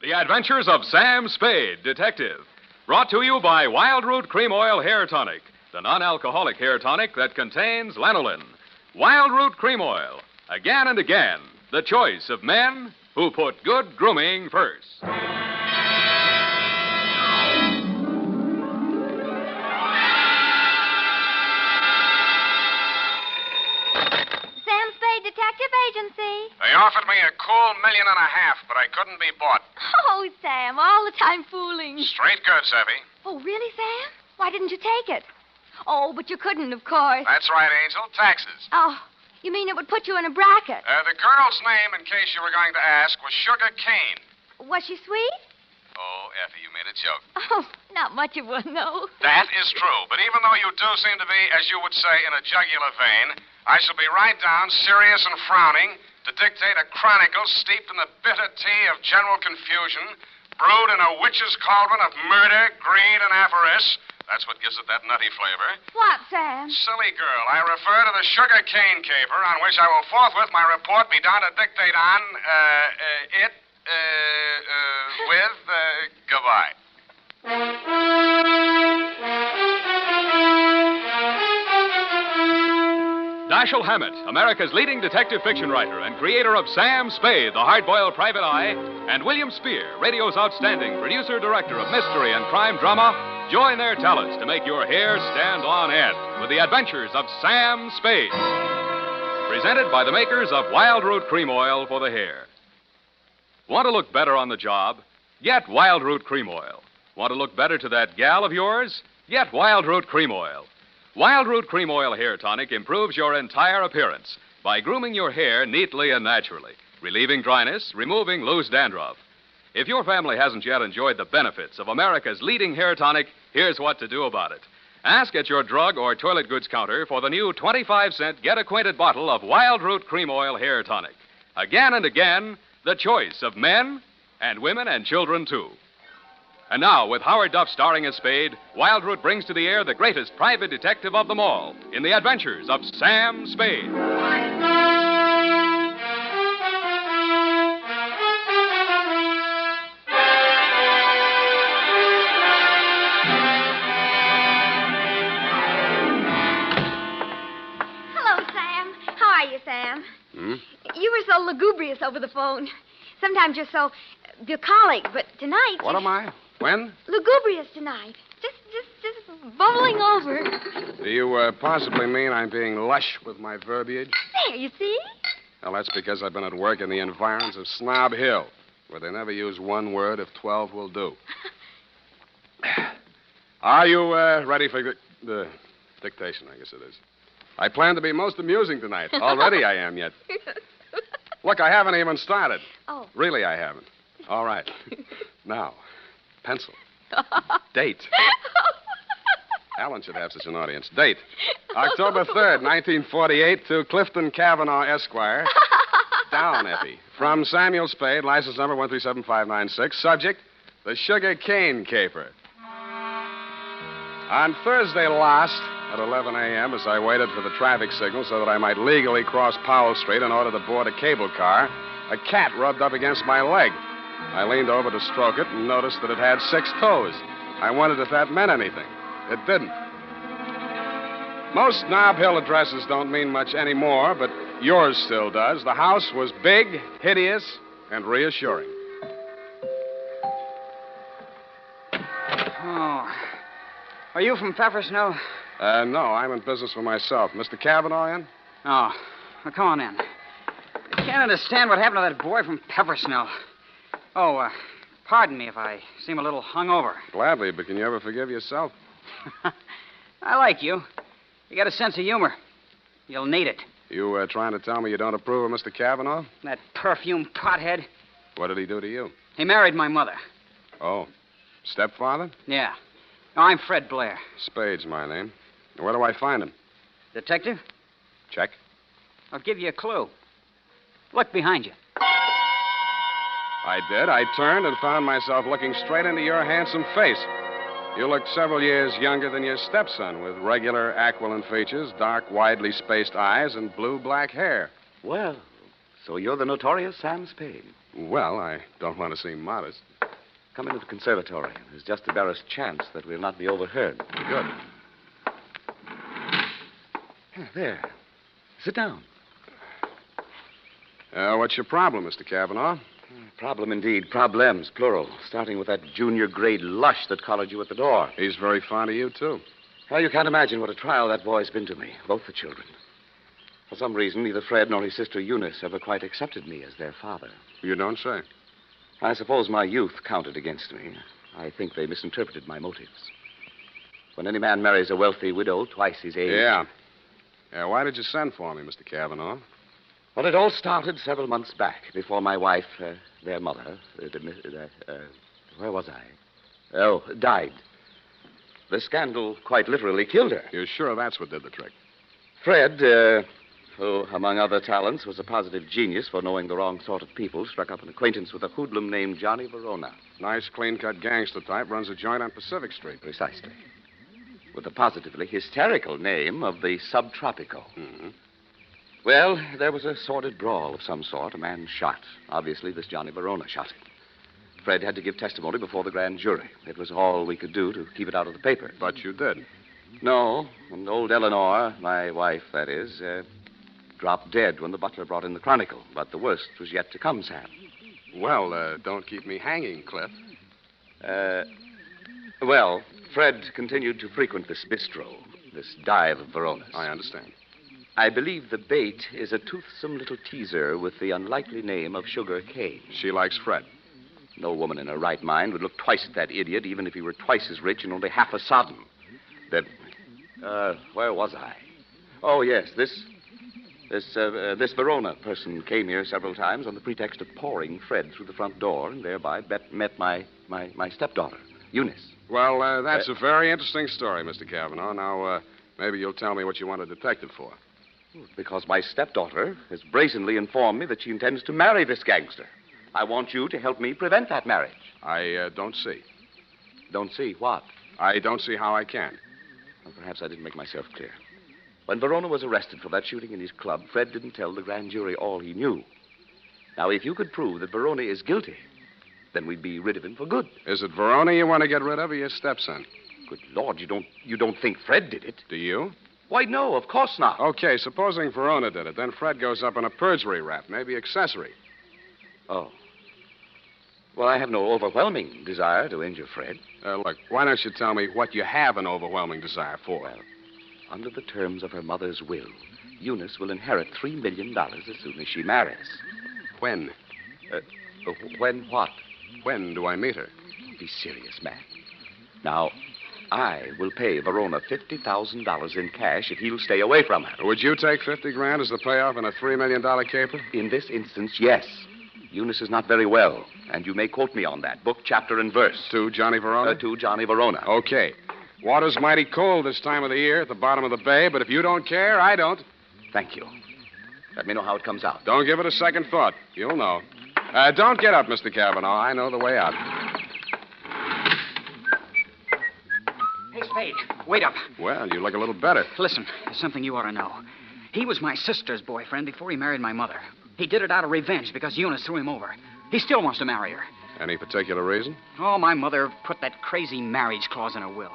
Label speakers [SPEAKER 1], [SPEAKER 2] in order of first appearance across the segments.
[SPEAKER 1] The Adventures of Sam Spade, Detective. Brought to you by Wild Root Cream Oil Hair Tonic, the non-alcoholic hair tonic that contains lanolin. Wild Root Cream Oil. Again and again, the choice of men who put good grooming first.
[SPEAKER 2] Sam Spade Detective Agency.
[SPEAKER 3] They offered me a cool $1.5 million, but I couldn't be bought.
[SPEAKER 2] Oh, Sam, all the time fooling.
[SPEAKER 3] Straight goods, Effie.
[SPEAKER 2] Oh, really, Sam? Why didn't you take it? Oh, but you couldn't, of course.
[SPEAKER 3] That's right, Angel. Taxes.
[SPEAKER 2] Oh, you mean it would put you in a bracket?
[SPEAKER 3] The girl's name, in case you were going to ask, was Sugar Kane.
[SPEAKER 2] Was she sweet?
[SPEAKER 3] Oh, Effie, you made a joke.
[SPEAKER 2] Oh, not much of one, though.
[SPEAKER 3] That is true. But even though you do seem to be, as you would say, in a jugular vein, I shall be right down, serious and frowning, to dictate a chronicle steeped in the bitter tea of general confusion, brewed in a witch's cauldron of murder, greed, and avarice. That's what gives it that nutty flavor.
[SPEAKER 2] What, Sam?
[SPEAKER 3] Silly girl, I refer to the Sugar Cane caper, on which I will forthwith my report be down to dictate on, goodbye.
[SPEAKER 1] Dashiell Hammett, America's leading detective fiction writer and creator of Sam Spade, the hard-boiled private eye, and William Spear, radio's outstanding producer-director of mystery and crime drama, join their talents to make your hair stand on end with the adventures of Sam Spade. Presented by the makers of Wild Root Cream Oil for the hair. Want to look better on the job? Get Wild Root Cream Oil. Want to look better to that gal of yours? Get Wild Root Cream Oil. Wild Root Cream Oil Hair Tonic improves your entire appearance by grooming your hair neatly and naturally, relieving dryness, removing loose dandruff. If your family hasn't yet enjoyed the benefits of America's leading hair tonic, here's what to do about it. Ask at your drug or toilet goods counter for the new 25-cent get-acquainted bottle of Wild Root Cream Oil Hair Tonic. Again and again, the choice of men and women and children, too. And now, with Howard Duff starring as Spade, Wild Root brings to the air the greatest private detective of them all in the adventures of Sam Spade.
[SPEAKER 2] Hello, Sam. How are you, Sam? You were so lugubrious over the phone. Sometimes you're so bucolic, but tonight...
[SPEAKER 3] What am I? When?
[SPEAKER 2] Lugubrious tonight. Just bubbling over.
[SPEAKER 3] Do you possibly mean I'm being lush with my verbiage?
[SPEAKER 2] There, you see?
[SPEAKER 3] Well, that's because I've been at work in the environs of Snob Hill, where they never use one word if 12 will do. Are you ready for the dictation, I guess it is? I plan to be most amusing tonight. Already I am, yet. Look, I haven't even started.
[SPEAKER 2] Oh.
[SPEAKER 3] Really, I haven't. All right. Now, pencil. Date. Alan should have such an audience. Date. October 3rd, 1948, to Clifton Cavanaugh, Esquire. Down, Effie. From Samuel Spade, license number 137596. Subject, the Sugar Cane caper. On Thursday last, at 11 a.m., as I waited for the traffic signal so that I might legally cross Powell Street in order to board a cable car, a cat rubbed up against my leg. I leaned over to stroke it and noticed that it had 6 toes. I wondered if that meant anything. It didn't. Most Nob Hill addresses don't mean much anymore, but yours still does. The house was big, hideous, and reassuring.
[SPEAKER 4] Oh. Are you from Peppersnell?
[SPEAKER 3] No, I'm in business for myself. Mr. Cavanaugh in?
[SPEAKER 4] Oh. Well, come on in. I can't understand what happened to that boy from Peppersnell. Oh, pardon me if I seem a little hungover.
[SPEAKER 3] Gladly, but can you ever forgive yourself?
[SPEAKER 4] I like you. You got a sense of humor. You'll need it.
[SPEAKER 3] You trying to tell me you don't approve of Mr. Cavanaugh?
[SPEAKER 4] That perfume pothead.
[SPEAKER 3] What did he do to you?
[SPEAKER 4] He married my mother.
[SPEAKER 3] Oh. Stepfather?
[SPEAKER 4] Yeah. No, I'm Fred Blair.
[SPEAKER 3] Spade's my name. Where do I find him?
[SPEAKER 4] Detective?
[SPEAKER 3] Check.
[SPEAKER 4] I'll give you a clue. Look behind you.
[SPEAKER 3] I did. I turned and found myself looking straight into your handsome face. You looked several years younger than your stepson, with regular aquiline features, dark, widely spaced eyes, and blue-black hair.
[SPEAKER 5] Well, So you're the notorious Sam Spade.
[SPEAKER 3] Well, I don't want to seem modest.
[SPEAKER 5] Come into the conservatory. There's just the barest chance that we'll not be overheard.
[SPEAKER 3] Good.
[SPEAKER 5] There. Sit down.
[SPEAKER 3] What's your problem, Mr. Kavanaugh?
[SPEAKER 5] Problem indeed. Problems, plural. Starting with that junior grade lush that collared you at the door.
[SPEAKER 3] He's very fond of you, too.
[SPEAKER 5] Well, you can't imagine what a trial that boy's been to me. Both the children. For some reason, neither Fred nor his sister Eunice ever quite accepted me as their father.
[SPEAKER 3] You don't say.
[SPEAKER 5] I suppose my youth counted against me. I think they misinterpreted my motives. When any man marries a wealthy widow twice his age...
[SPEAKER 3] Yeah. Why did you send for me, Mr. Kavanaugh?
[SPEAKER 5] Well, it all started several months back, before my wife, their mother, where was I? Oh, died. The scandal quite literally killed her.
[SPEAKER 3] You're sure that's what did the trick?
[SPEAKER 5] Fred, who, among other talents, was a positive genius for knowing the wrong sort of people, struck up an acquaintance with a hoodlum named Johnny Verona.
[SPEAKER 3] Nice, clean-cut gangster type, runs a joint on Pacific Street.
[SPEAKER 5] Precisely. With the positively hysterical name of the Subtropico.
[SPEAKER 3] Mm-hmm.
[SPEAKER 5] Well, there was a sordid brawl of some sort. A man shot. Obviously, this Johnny Verona shot him. Fred had to give testimony before the grand jury. It was all we could do to keep it out of the paper.
[SPEAKER 3] But you did.
[SPEAKER 5] No, and old Eleanor, my wife, that is, dropped dead when the butler brought in the Chronicle. But the worst was yet to come, Sam.
[SPEAKER 3] Well, don't keep me hanging, Cliff.
[SPEAKER 5] Well, Fred continued to frequent this bistro, this dive of Verona's.
[SPEAKER 3] I understand.
[SPEAKER 5] I believe the bait is a toothsome little teaser with the unlikely name of Sugar Kane.
[SPEAKER 3] She likes Fred.
[SPEAKER 5] No woman in her right mind would look twice at that idiot, even if he were twice as rich and only half as sodden. Then, where was I? Oh, yes, this Verona person came here several times on the pretext of pouring Fred through the front door and thereby met my stepdaughter, Eunice.
[SPEAKER 3] Well, that's a very interesting story, Mr. Kavanaugh. Now, maybe you'll tell me what you want a detective for.
[SPEAKER 5] Because my stepdaughter has brazenly informed me that she intends to marry this gangster. I want you to help me prevent that marriage.
[SPEAKER 3] I don't see.
[SPEAKER 5] Don't see what?
[SPEAKER 3] I don't see how I can.
[SPEAKER 5] Well, perhaps I didn't make myself clear. When Verona was arrested for that shooting in his club, Fred didn't tell the grand jury all he knew. Now, if you could prove that Verona is guilty, then we'd be rid of him for good.
[SPEAKER 3] Is it Verona you want to get rid of or your stepson?
[SPEAKER 5] Good Lord, you don't think Fred did it?
[SPEAKER 3] Do you?
[SPEAKER 5] Why, no, of course not.
[SPEAKER 3] Okay, supposing Verona did it, then Fred goes up on a perjury rap, maybe accessory.
[SPEAKER 5] Oh. Well, I have no overwhelming desire to injure Fred.
[SPEAKER 3] Look, why don't you tell me what you have an overwhelming desire for?
[SPEAKER 5] Well, under the terms of her mother's will, Eunice will inherit $3 million as soon as she marries.
[SPEAKER 3] When?
[SPEAKER 5] When what?
[SPEAKER 3] When do I meet her?
[SPEAKER 5] Be serious, man. Now, I will pay Verona $50,000 in cash if he'll stay away from her.
[SPEAKER 3] Would you take $50,000 as the payoff in a $3 million caper?
[SPEAKER 5] In this instance, yes. Eunice is not very well, and you may quote me on that. Book, chapter, and verse.
[SPEAKER 3] To Johnny Verona?
[SPEAKER 5] To Johnny Verona.
[SPEAKER 3] Okay. Water's mighty cold this time of the year at the bottom of the bay, but if you don't care, I don't.
[SPEAKER 5] Thank you. Let me know how it comes out.
[SPEAKER 3] Don't give it a second thought. You'll know. Don't get up, Mr. Kavanaugh. I know the way out.
[SPEAKER 4] Hey, Spade, wait up.
[SPEAKER 3] Well, you look a little better.
[SPEAKER 4] Listen, there's something you ought to know. He was my sister's boyfriend before he married my mother. He did it out of revenge because Eunice threw him over. He still wants to marry her.
[SPEAKER 3] Any particular reason?
[SPEAKER 4] Oh, my mother put that crazy marriage clause in her will.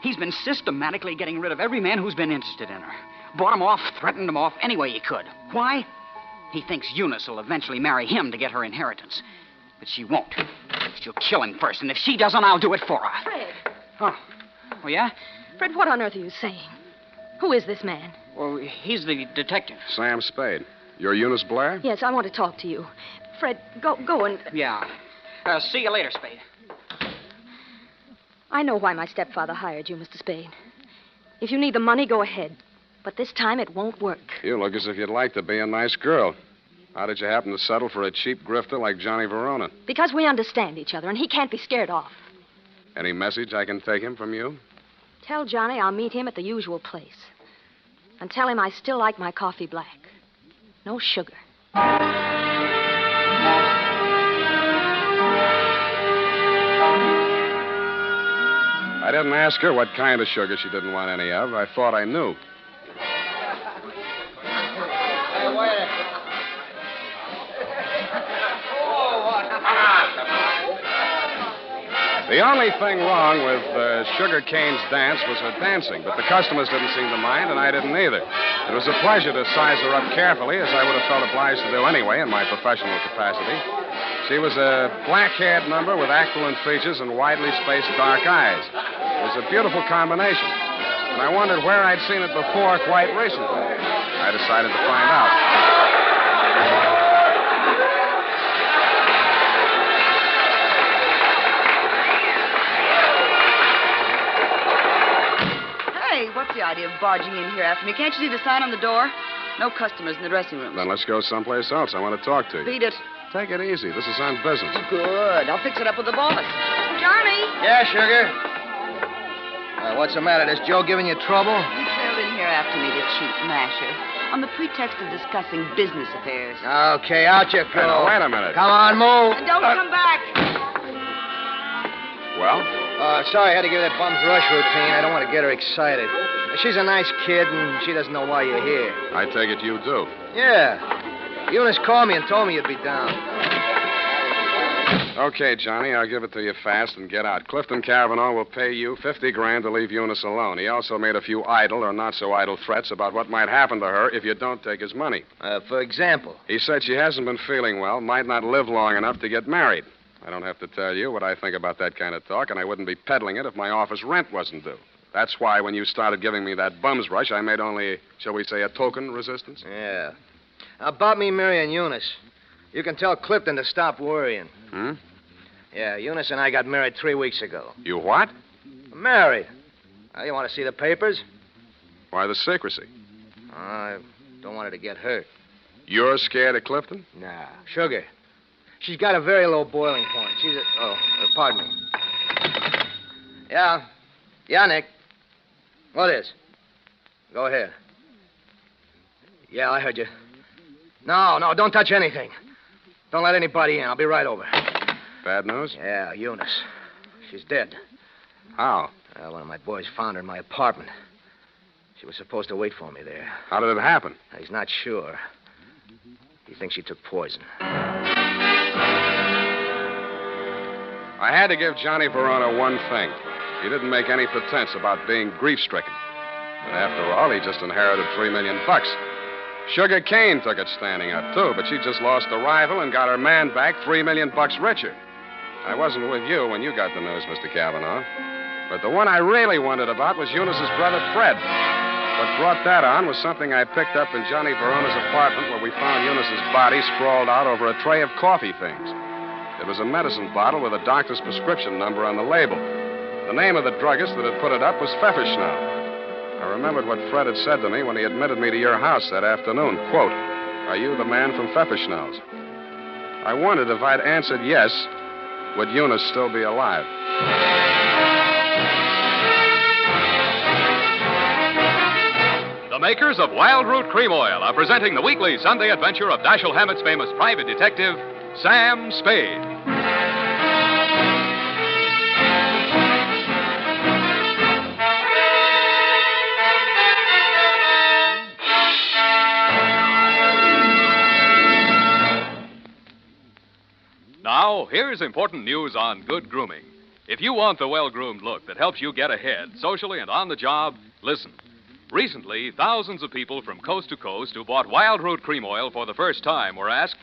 [SPEAKER 4] He's been systematically getting rid of every man who's been interested in her. Bought him off, threatened him off any way he could. Why? He thinks Eunice will eventually marry him to get her inheritance. But she won't. She'll kill him first, and if she doesn't, I'll do it for her.
[SPEAKER 6] Fred.
[SPEAKER 4] Oh, yeah?
[SPEAKER 6] Fred, what on earth are you saying? Who is this man?
[SPEAKER 4] Well, he's the detective.
[SPEAKER 3] Sam Spade. You're Eunice Blair?
[SPEAKER 6] Yes, I want to talk to you. Fred, go and...
[SPEAKER 4] Yeah. See you later, Spade.
[SPEAKER 6] I know why my stepfather hired you, Mr. Spade. If you need the money, go ahead. But this time it won't work.
[SPEAKER 3] You look as if you'd like to be a nice girl. How did you happen to settle for a cheap grifter like Johnny Verona?
[SPEAKER 6] Because we understand each other, and he can't be scared off.
[SPEAKER 3] Any message I can take him from you?
[SPEAKER 6] Tell Johnny I'll meet him at the usual place. And tell him I still like my coffee black. No sugar.
[SPEAKER 3] I didn't ask her what kind of sugar she didn't want any of. I thought I knew. The only thing wrong with Sugar Kane's dance was her dancing, but the customers didn't seem to mind, and I didn't either. It was a pleasure to size her up carefully, as I would have felt obliged to do anyway in my professional capacity. She was a black-haired number with aquiline features and widely spaced dark eyes. It was a beautiful combination, and I wondered where I'd seen it before quite recently. I decided to find out.
[SPEAKER 7] Hey, what's the idea of barging in here after me? Can't you see the sign on the door? No customers in the dressing rooms.
[SPEAKER 3] Then let's go someplace else. I want to talk to you.
[SPEAKER 7] Beat it.
[SPEAKER 3] Take it easy. This is on business.
[SPEAKER 7] Good. I'll fix it up with the boss.
[SPEAKER 2] Johnny.
[SPEAKER 8] Yeah, Sugar? What's the matter? Is Joe giving you trouble?
[SPEAKER 7] He trailed in here after me, the cheap masher, on the pretext of discussing business affairs.
[SPEAKER 8] Okay, out you go.
[SPEAKER 3] Hey, now, wait a minute.
[SPEAKER 8] Come on, move.
[SPEAKER 2] And don't come back.
[SPEAKER 3] Well?
[SPEAKER 8] Sorry I had to give that bum's rush routine. I don't want to get her excited. She's a nice kid, and she doesn't know why you're here.
[SPEAKER 3] I take it you do.
[SPEAKER 8] Yeah. Eunice called me and told me you'd be down.
[SPEAKER 3] Okay, Johnny, I'll give it to you fast and get out. Clifton Cavanaugh will pay you $50,000 to leave Eunice alone. He also made a few idle or not so idle threats about what might happen to her if you don't take his money.
[SPEAKER 8] For example?
[SPEAKER 3] He said she hasn't been feeling well, might not live long enough to get married. I don't have to tell you what I think about that kind of talk, and I wouldn't be peddling it if my office rent wasn't due. That's why when you started giving me that bum's rush, I made only, shall we say, a token resistance.
[SPEAKER 8] Yeah. About me marrying Eunice, you can tell Clifton to stop worrying.
[SPEAKER 3] Hmm?
[SPEAKER 8] Yeah, Eunice and I got married 3 weeks ago.
[SPEAKER 3] You what?
[SPEAKER 8] Married. You want to see the papers?
[SPEAKER 3] Why the secrecy?
[SPEAKER 8] I don't want her to get hurt.
[SPEAKER 3] You're scared of Clifton?
[SPEAKER 8] Nah. Sugar. She's got a very low boiling point. She's a... pardon me. Yeah. Yeah, Nick. What is? Go ahead. Yeah, I heard you. No, don't touch anything. Don't let anybody in. I'll be right over.
[SPEAKER 3] Bad news?
[SPEAKER 8] Yeah, Eunice. She's dead.
[SPEAKER 3] How?
[SPEAKER 8] One of my boys found her in my apartment. She was supposed to wait for me there.
[SPEAKER 3] How did it happen?
[SPEAKER 8] He's not sure. He thinks she took poison.
[SPEAKER 3] I had to give Johnny Verona one thing. He didn't make any pretense about being grief-stricken. But after all, he just inherited $3 million. Sugar Kane took it standing up, too, but she just lost a rival and got her man back $3 million richer. I wasn't with you when you got the news, Mr. Cavanaugh. But the one I really wondered about was Eunice's brother, Fred. What brought that on was something I picked up in Johnny Verona's apartment where we found Eunice's body sprawled out over a tray of coffee things. It was a medicine bottle with a doctor's prescription number on the label. The name of the druggist that had put it up was Pfefferschnell. I remembered what Fred had said to me when he admitted me to your house that afternoon. Quote, "Are you the man from Pfefferschnell's?" I wondered if I'd answered yes, would Eunice still be alive?
[SPEAKER 1] The makers of Wild Root Cream Oil are presenting the weekly Sunday adventure of Dashiell Hammett's famous private detective, Sam Spade. Now, here's important news on good grooming. If you want the well-groomed look that helps you get ahead, socially and on the job, listen. Recently, thousands of people from coast to coast who bought Wild Root Cream Oil for the first time were asked,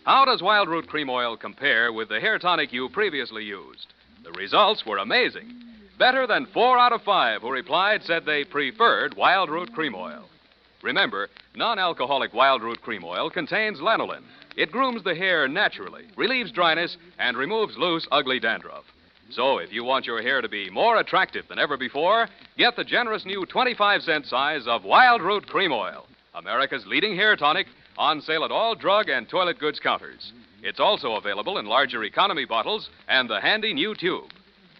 [SPEAKER 1] how does Wild Root Cream Oil compare with the hair tonic you previously used? The results were amazing. Better than 4 out of 5 who replied said they preferred Wild Root Cream Oil. Remember, non-alcoholic Wild Root Cream Oil contains lanolin. It grooms the hair naturally, relieves dryness, and removes loose, ugly dandruff. So if you want your hair to be more attractive than ever before, get the generous new 25-cent size of Wild Root Cream Oil, America's leading hair tonic, on sale at all drug and toilet goods counters. It's also available in larger economy bottles and the handy new tube.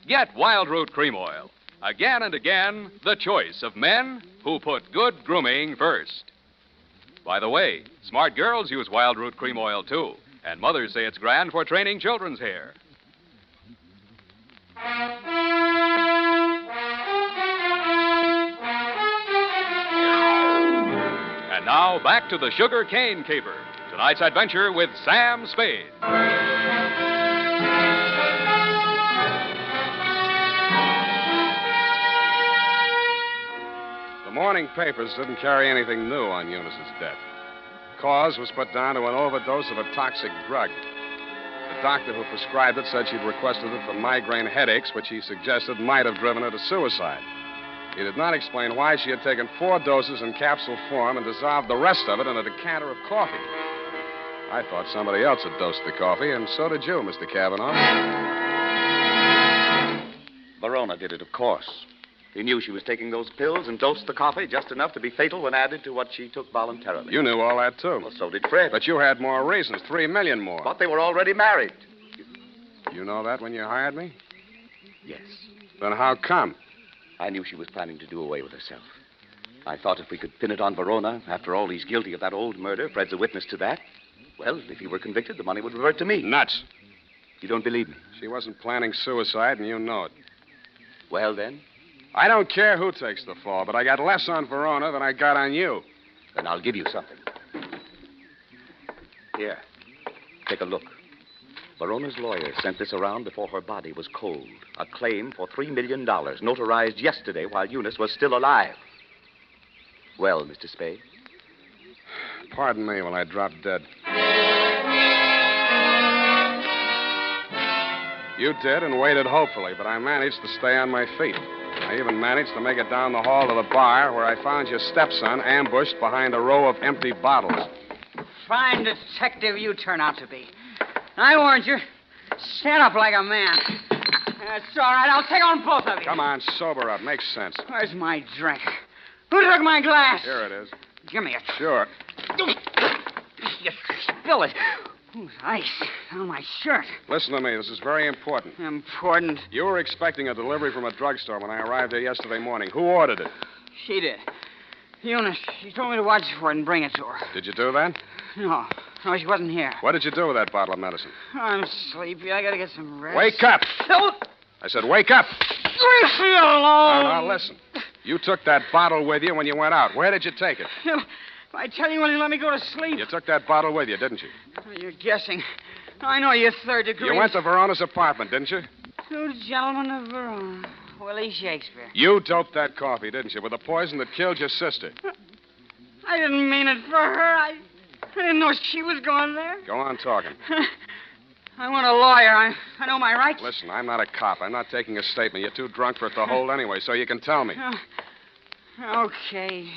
[SPEAKER 1] Get Wild Root Cream Oil. Again and again, the choice of men who put good grooming first. By the way, smart girls use Wild Root Cream Oil, too, and mothers say it's grand for training children's hair. And now, back to the Sugar Cane Caper. Tonight's adventure with Sam Spade.
[SPEAKER 3] Morning papers didn't carry anything new on Eunice's death. Cause was put down to an overdose of a toxic drug. The doctor who prescribed it said she'd requested it for migraine headaches, which he suggested might have driven her to suicide. He did not explain why she had taken 4 doses in capsule form and dissolved the rest of it in a decanter of coffee. I thought somebody else had dosed the coffee, and so did you, Mr. Kavanaugh.
[SPEAKER 5] Verona did it, of course. He knew she was taking those pills and dosed the coffee just enough to be fatal when added to what she took voluntarily.
[SPEAKER 3] You knew all that, too.
[SPEAKER 5] Well, so did Fred.
[SPEAKER 3] But you had more reasons, 3 million more.
[SPEAKER 5] But they were already married.
[SPEAKER 3] You know that when you hired me?
[SPEAKER 5] Yes.
[SPEAKER 3] Then how come?
[SPEAKER 5] I knew she was planning to do away with herself. I thought if we could pin it on Verona, after all, he's guilty of that old murder. Fred's a witness to that. Well, if he were convicted, the money would revert to me.
[SPEAKER 3] Nuts.
[SPEAKER 5] You don't believe me?
[SPEAKER 3] She wasn't planning suicide, and you know it.
[SPEAKER 5] Well, then?
[SPEAKER 3] I don't care who takes the fall, but I got less on Verona than I got on you.
[SPEAKER 5] Then I'll give you something. Here. Take a look. Verona's lawyer sent this around before her body was cold. A claim for $3 million, notarized yesterday while Eunice was still alive. Well, Mr. Spade?
[SPEAKER 3] Pardon me while I drop dead. You did and waited hopefully, but I managed to stay on my feet. I even managed to make it down the hall to the bar where I found your stepson ambushed behind a row of empty bottles.
[SPEAKER 4] Fine detective you turn out to be. I warned you. Stand up like a man. That's all right. I'll take on both of you.
[SPEAKER 3] Come on, sober up. Makes sense.
[SPEAKER 4] Where's my drink? Who took my glass?
[SPEAKER 3] Here it is.
[SPEAKER 4] Give me it.
[SPEAKER 3] Sure.
[SPEAKER 4] You spill it. Ooh, ice on my shirt.
[SPEAKER 3] Listen to me. This is very important.
[SPEAKER 4] Important?
[SPEAKER 3] You were expecting a delivery from a drugstore when I arrived there yesterday morning. Who ordered it?
[SPEAKER 4] She did. Eunice. She told me to watch for it and bring it to her.
[SPEAKER 3] Did you do that?
[SPEAKER 4] No, she wasn't here.
[SPEAKER 3] What did you do with that bottle of medicine?
[SPEAKER 4] I'm sleepy. I gotta get some rest.
[SPEAKER 3] Wake up!
[SPEAKER 4] No.
[SPEAKER 3] I said wake up!
[SPEAKER 4] Leave me alone.
[SPEAKER 3] Now, listen. You took that bottle with you when you went out. Where did you take it?
[SPEAKER 4] I tell you when you let me go to sleep.
[SPEAKER 3] You took that bottle with you, didn't you?
[SPEAKER 4] You're guessing. I know you're third degree.
[SPEAKER 3] You went to Verona's apartment, didn't you?
[SPEAKER 4] 2 gentlemen of Verona. Willie Shakespeare.
[SPEAKER 3] You doped that coffee, didn't you, with the poison that killed your sister?
[SPEAKER 4] I didn't mean it for her. I didn't know she was going there.
[SPEAKER 3] Go on talking.
[SPEAKER 4] I want a lawyer. I know my rights.
[SPEAKER 3] Listen, I'm not a cop. I'm not taking a statement. You're too drunk for it to hold anyway, so you can tell me.
[SPEAKER 4] Okay.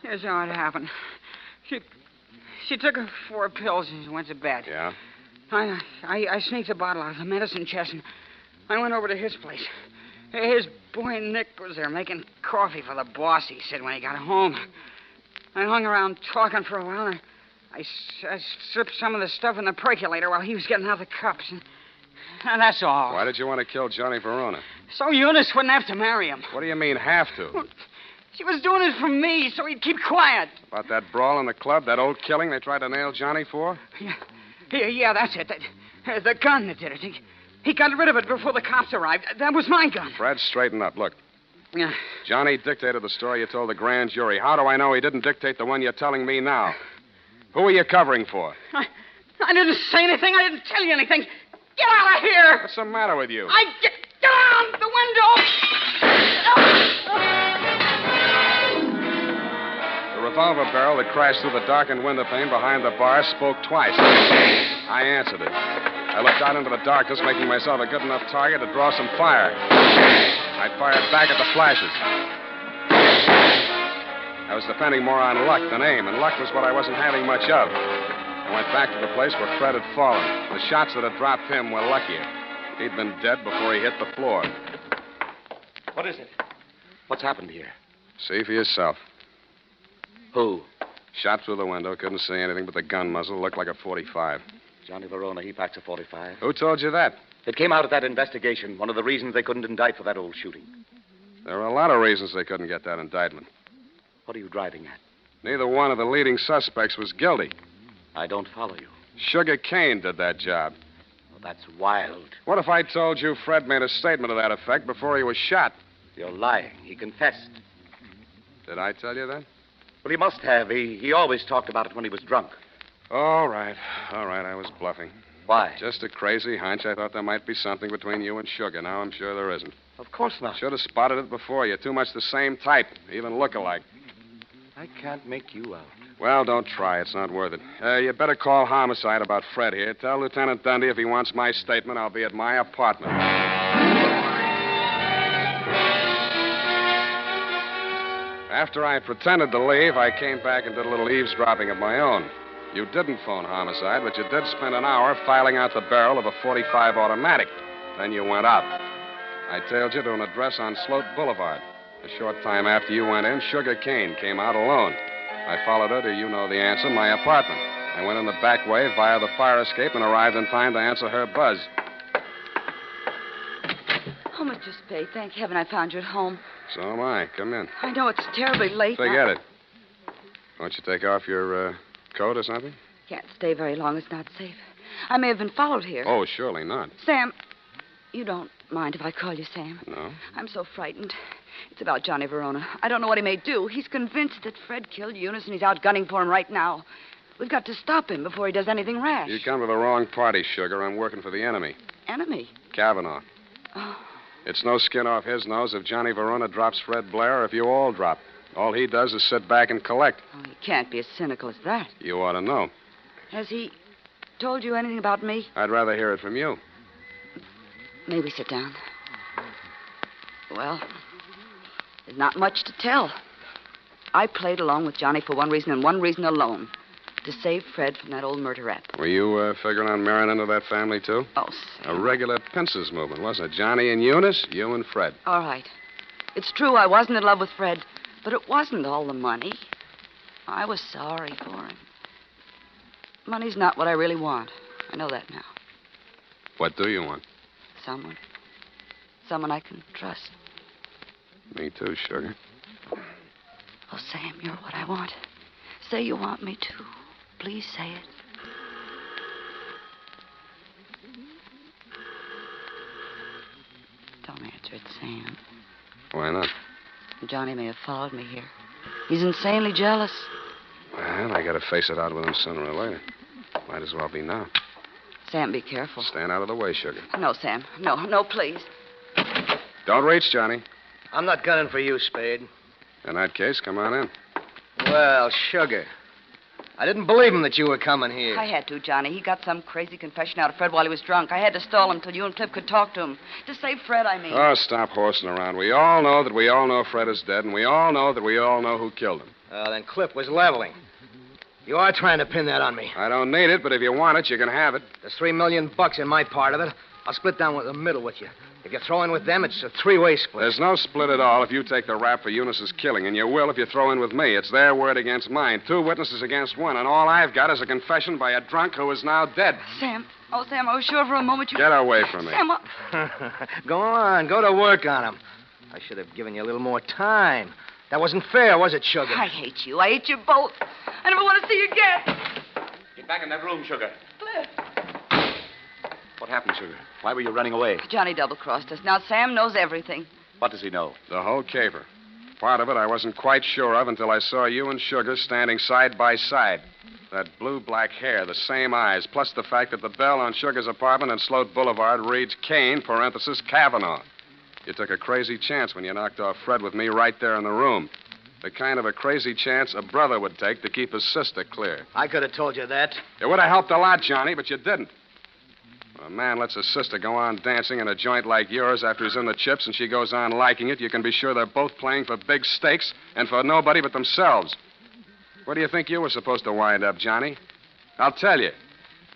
[SPEAKER 4] Here's how it happened. She took her 4 pills and went to bed.
[SPEAKER 3] Yeah?
[SPEAKER 4] I sneaked a bottle out of the medicine chest and I went over to his place. His boy Nick was there making coffee for the boss, he said, when he got home. I hung around talking for a while, and I slipped some of the stuff in the percolator while he was getting out the cups. And that's all.
[SPEAKER 3] Why did you want to kill Johnny Verona?
[SPEAKER 4] So Eunice wouldn't have to marry him.
[SPEAKER 3] What do you mean, have to?
[SPEAKER 4] Well, she was doing it for me, so he'd keep quiet.
[SPEAKER 3] About that brawl in the club, that old killing they tried to nail Johnny for?
[SPEAKER 4] Yeah, that's it. The gun that did it. He got rid of it before the cops arrived. That was my gun.
[SPEAKER 3] Fred, straighten up. Look.
[SPEAKER 4] Yeah.
[SPEAKER 3] Johnny dictated the story you told the grand jury. How do I know he didn't dictate the one you're telling me now? Who are you covering for?
[SPEAKER 4] I didn't say anything. I didn't tell you anything. Get out of here!
[SPEAKER 3] What's the matter with you?
[SPEAKER 4] Get out the window!
[SPEAKER 3] The revolver barrel that crashed through the darkened window pane behind the bar spoke twice. I answered it. I looked out into the darkness, making myself a good enough target to draw some fire. I fired back at the flashes. I was depending more on luck than aim, and luck was what I wasn't having much of. I went back to the place where Fred had fallen. The shots that had dropped him were luckier. He'd been dead before he hit the floor.
[SPEAKER 5] What is it? What's happened here?
[SPEAKER 3] See for yourself.
[SPEAKER 5] Who?
[SPEAKER 3] Shot through the window. Couldn't see anything but the gun muzzle. Looked like a .45.
[SPEAKER 5] Johnny Verona, he packs a .45.
[SPEAKER 3] Who told you that?
[SPEAKER 5] It came out at that investigation. One of the reasons they couldn't indict for that old shooting.
[SPEAKER 3] There were a lot of reasons they couldn't get that indictment.
[SPEAKER 5] What are you driving at?
[SPEAKER 3] Neither one of the leading suspects was guilty.
[SPEAKER 5] I don't follow you.
[SPEAKER 3] Sugar Kane did that job.
[SPEAKER 5] Well, that's wild.
[SPEAKER 3] What if I told you Fred made a statement to that effect before he was shot?
[SPEAKER 5] You're lying. He confessed.
[SPEAKER 3] Did I tell you that?
[SPEAKER 5] Well, he must have. He always talked about it when he was drunk.
[SPEAKER 3] All right. I was bluffing.
[SPEAKER 5] Why?
[SPEAKER 3] Just a crazy hunch. I thought there might be something between you and Sugar. Now I'm sure there isn't.
[SPEAKER 5] Of course not.
[SPEAKER 3] Should have spotted it before. You're too much the same type. Even look alike.
[SPEAKER 5] I can't make you out.
[SPEAKER 3] Well, don't try. It's not worth it. You better call homicide about Fred here. Tell Lieutenant Dundee if he wants my statement, I'll be at my apartment. After I pretended to leave, I came back and did a little eavesdropping of my own. You didn't phone homicide, but you did spend an hour filing out the barrel of a .45 automatic. Then you went out. I tailed you to an address on Sloat Boulevard. A short time after you went in, Sugar Kane came out alone. I followed her to, you know the answer, my apartment. I went in the back way via the fire escape and arrived in time to answer her buzz.
[SPEAKER 7] Oh, Mr. Spade, thank heaven I found you at home.
[SPEAKER 3] So am I. Come in.
[SPEAKER 7] I know it's terribly late.
[SPEAKER 3] Forget it. Won't you take off your coat or something?
[SPEAKER 7] Can't stay very long. It's not safe. I may have been followed here.
[SPEAKER 3] Oh, surely not.
[SPEAKER 7] Sam, you don't mind if I call you Sam?
[SPEAKER 3] No.
[SPEAKER 7] I'm so frightened. It's about Johnny Verona. I don't know what he may do. He's convinced that Fred killed Eunice, and he's out gunning for him right now. We've got to stop him before he does anything rash.
[SPEAKER 3] You come to the wrong party, Sugar. I'm working for the enemy.
[SPEAKER 7] Enemy?
[SPEAKER 3] Kavanaugh.
[SPEAKER 7] Oh.
[SPEAKER 3] It's no skin off his nose if Johnny Verona drops Fred Blair or if you all drop. All he does is sit back and collect.
[SPEAKER 7] Oh, he can't be as cynical as that.
[SPEAKER 3] You ought to know.
[SPEAKER 7] Has he told you anything about me?
[SPEAKER 3] I'd rather hear it from you.
[SPEAKER 7] Maybe sit down. Well, there's not much to tell. I played along with Johnny for one reason and one reason alone. To save Fred from that old murderette.
[SPEAKER 3] Were you figuring on marrying into that family, too?
[SPEAKER 7] Oh, Sam.
[SPEAKER 3] A regular pincers movement, wasn't it? Johnny and Eunice, you and Fred.
[SPEAKER 7] All right. It's true I wasn't in love with Fred, but it wasn't all the money. I was sorry for him. Money's not what I really want. I know that now.
[SPEAKER 3] What do you want?
[SPEAKER 7] Someone. Someone I can trust.
[SPEAKER 3] Me too, Sugar.
[SPEAKER 7] Oh, Sam, you're what I want. Say you want me to. Please say it. Don't answer it, Sam.
[SPEAKER 3] Why not?
[SPEAKER 7] Johnny may have followed me here. He's insanely jealous.
[SPEAKER 3] Well, I gotta face it out with him sooner or later. Might as well be now.
[SPEAKER 7] Sam, be careful.
[SPEAKER 3] Stand out of the way, Sugar.
[SPEAKER 7] No, Sam. No, please.
[SPEAKER 3] Don't reach, Johnny.
[SPEAKER 8] I'm not gunning for you, Spade.
[SPEAKER 3] In that case, come on in.
[SPEAKER 8] Well, Sugar. I didn't believe him that you were coming here.
[SPEAKER 7] I had to, Johnny. He got some crazy confession out of Fred while he was drunk. I had to stall him till you and Cliff could talk to him. To save Fred, I mean.
[SPEAKER 3] Oh, stop horsing around. We all know that we all know Fred is dead, and we all know that we all know who killed him.
[SPEAKER 8] Then Cliff was leveling. You are trying to pin that on me.
[SPEAKER 3] I don't need it, but if you want it, you can have it.
[SPEAKER 8] There's $3 million in my part of it. I'll split down the middle with you. If you throw in with them, it's a three-way split.
[SPEAKER 3] There's no split at all if you take the rap for Eunice's killing, and you will if you throw in with me. It's their word against mine. 2 witnesses against 1, and all I've got is a confession by a drunk who is now dead.
[SPEAKER 7] Sam. Oh, Sam, I was sure for a moment you...
[SPEAKER 3] Get away from me.
[SPEAKER 7] Sam,
[SPEAKER 8] Go on. Go to work on him. I should have given you a little more time. That wasn't fair, was it, Sugar?
[SPEAKER 7] I hate you. I hate you both. I never want to see you again.
[SPEAKER 5] Get back in that room, Sugar.
[SPEAKER 7] Cliff.
[SPEAKER 5] What happened, Sugar? Why were you running away?
[SPEAKER 7] Johnny double-crossed us. Now Sam knows everything.
[SPEAKER 5] What does he know?
[SPEAKER 3] The whole caper. Part of it I wasn't quite sure of until I saw you and Sugar standing side by side. That blue-black hair, the same eyes, plus the fact that the bell on Sugar's apartment on Sloat Boulevard reads Kane, parenthesis, Kavanaugh. You took a crazy chance when you knocked off Fred with me right there in the room. The kind of a crazy chance a brother would take to keep his sister clear.
[SPEAKER 8] I could have told you that.
[SPEAKER 3] It would have helped a lot, Johnny, but you didn't. When a man lets his sister go on dancing in a joint like yours after he's in the chips and she goes on liking it, you can be sure they're both playing for big stakes and for nobody but themselves. Where do you think you were supposed to wind up, Johnny? I'll tell you.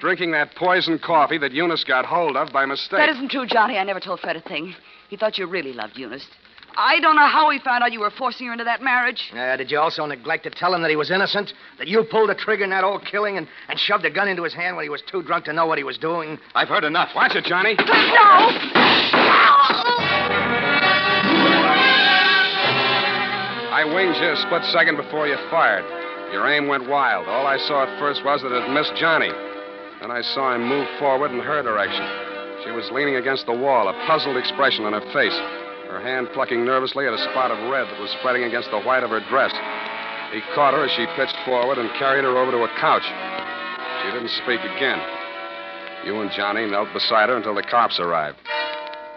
[SPEAKER 3] Drinking that poison coffee that Eunice got hold of by mistake.
[SPEAKER 7] That isn't true, Johnny. I never told Fred a thing. He thought you really loved Eunice. I don't know how he found out you were forcing her into that marriage.
[SPEAKER 8] Did you also neglect to tell him that he was innocent? That you pulled the trigger in that old killing and shoved a gun into his hand when he was too drunk to know what he was doing?
[SPEAKER 5] I've heard enough.
[SPEAKER 3] Watch it, Johnny.
[SPEAKER 7] No!
[SPEAKER 3] I winged you a split second before you fired. Your aim went wild. All I saw at first was that it missed Johnny. Then I saw him move forward in her direction. She was leaning against the wall, a puzzled expression on her face, her hand plucking nervously at a spot of red that was spreading against the white of her dress. He caught her as she pitched forward and carried her over to a couch. She didn't speak again. You and Johnny knelt beside her until the cops arrived.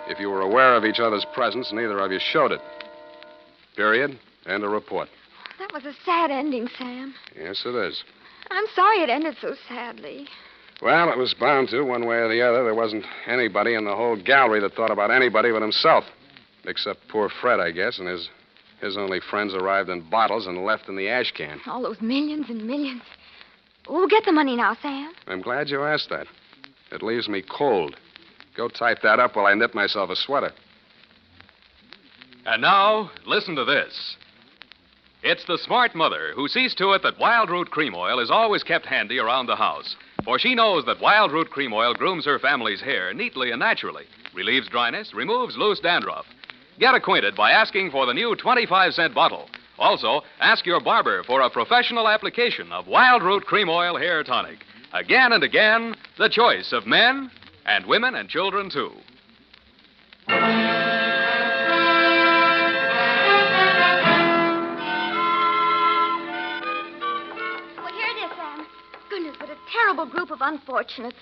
[SPEAKER 3] If you were aware of each other's presence, neither of you showed it. Period. End of report.
[SPEAKER 2] That was a sad ending, Sam.
[SPEAKER 3] Yes, it is.
[SPEAKER 2] I'm sorry it ended so sadly.
[SPEAKER 3] Well, it was bound to, one way or the other. There wasn't anybody in the whole gallery that thought about anybody but himself. Except poor Fred, I guess, and his only friends arrived in bottles and left in the ash can.
[SPEAKER 2] All those millions and millions. We'll get the money now, Sam.
[SPEAKER 3] I'm glad you asked that. It leaves me cold. Go type that up while I knit myself a sweater.
[SPEAKER 1] And now, listen to this. It's the smart mother who sees to it that Wild Root Cream Oil is always kept handy around the house. For she knows that Wild Root Cream Oil grooms her family's hair neatly and naturally, relieves dryness, removes loose dandruff. Get acquainted by asking for the new 25-cent bottle. Also, ask your barber for a professional application of Wild Root Cream Oil Hair Tonic. Again and again, the choice of men and women and children, too.
[SPEAKER 2] Terrible group of unfortunates.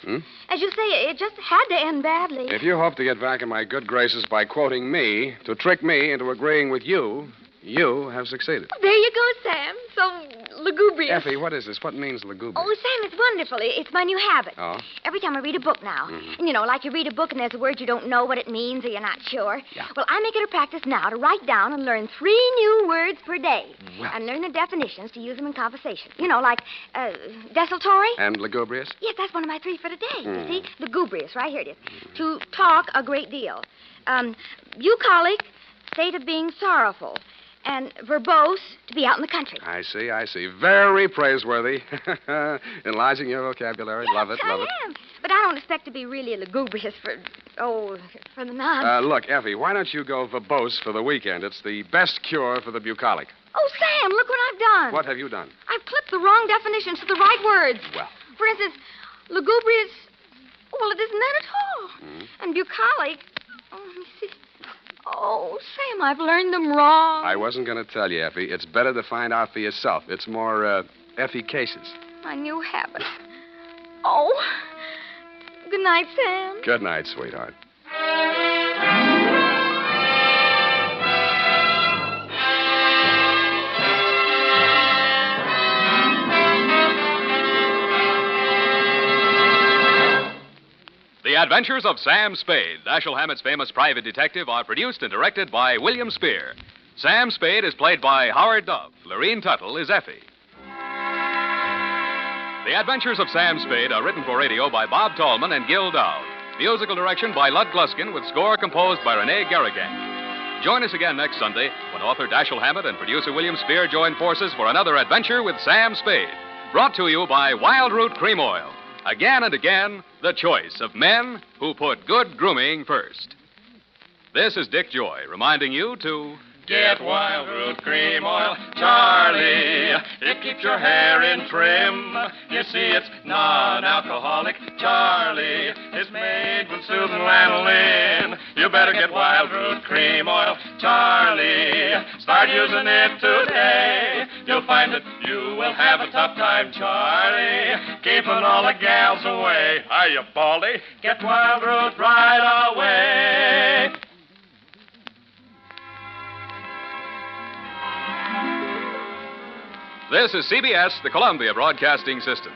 [SPEAKER 2] As you say, it just had to end badly.
[SPEAKER 3] If you hope to get back in my good graces by quoting me, to trick me into agreeing with you, you have succeeded.
[SPEAKER 2] There you go, Sam. So lugubrious.
[SPEAKER 3] Effie, what is this? What means lugubrious?
[SPEAKER 2] Oh, Sam, it's wonderful. It's my new habit.
[SPEAKER 3] Oh?
[SPEAKER 2] Every time I read a book now, and like you read a book and there's a word you don't know what it means or you're not sure.
[SPEAKER 3] Yeah.
[SPEAKER 2] Well, I make it a practice now to write down and learn 3 new words per day.
[SPEAKER 3] Well.
[SPEAKER 2] And learn the definitions to use them in conversation. Like desultory.
[SPEAKER 3] And lugubrious?
[SPEAKER 2] Yes, that's one of my 3 for today. You see? Lugubrious, right here it is. To talk a great deal. Bucolic, state of being sorrowful. And verbose, to be out in the country.
[SPEAKER 3] I see. Very praiseworthy. Enlarging your vocabulary.
[SPEAKER 2] Yes,
[SPEAKER 3] Love it.
[SPEAKER 2] I am. But I don't expect to be really lugubrious for the nonsense.
[SPEAKER 3] Look, Effie, why don't you go verbose for the weekend? It's the best cure for the bucolic.
[SPEAKER 2] Oh, Sam, look what I've done.
[SPEAKER 3] What have you done?
[SPEAKER 2] I've clipped the wrong definitions to the right words.
[SPEAKER 3] Well.
[SPEAKER 2] For instance, lugubrious, well, it isn't that at all. And bucolic, let me see. Oh, Sam, I've learned them wrong.
[SPEAKER 3] I wasn't going to tell you, Effie. It's better to find out for yourself. It's more, efficacious.
[SPEAKER 2] My new habit. Oh. Good night, Sam.
[SPEAKER 3] Good night, sweetheart.
[SPEAKER 1] The Adventures of Sam Spade, Dashiell Hammett's famous private detective, are produced and directed by William Spear. Sam Spade is played by Howard Dove. Lorene Tuttle is Effie. The Adventures of Sam Spade are written for radio by Bob Tallman and Gil Dowd. Musical direction by Lud Gluskin with score composed by Renee Garrigan. Join us again next Sunday when author Dashiell Hammett and producer William Spear join forces for another adventure with Sam Spade. Brought to you by Wild Root Cream Oil. Again and again, the choice of men who put good grooming first. This is Dick Joy reminding you to
[SPEAKER 9] get Wild Root Cream Oil, Charlie. It keeps your hair in trim. You see, it's non-alcoholic. Charlie is made with soothing lanolin. You better get Wild Root Cream Oil, Charlie. Start using it today. You'll find that you will have a tough time, Charlie, keeping all the gals away. Hiya, Baldy. Get Wild Root right away.
[SPEAKER 1] This is CBS, the Columbia Broadcasting System.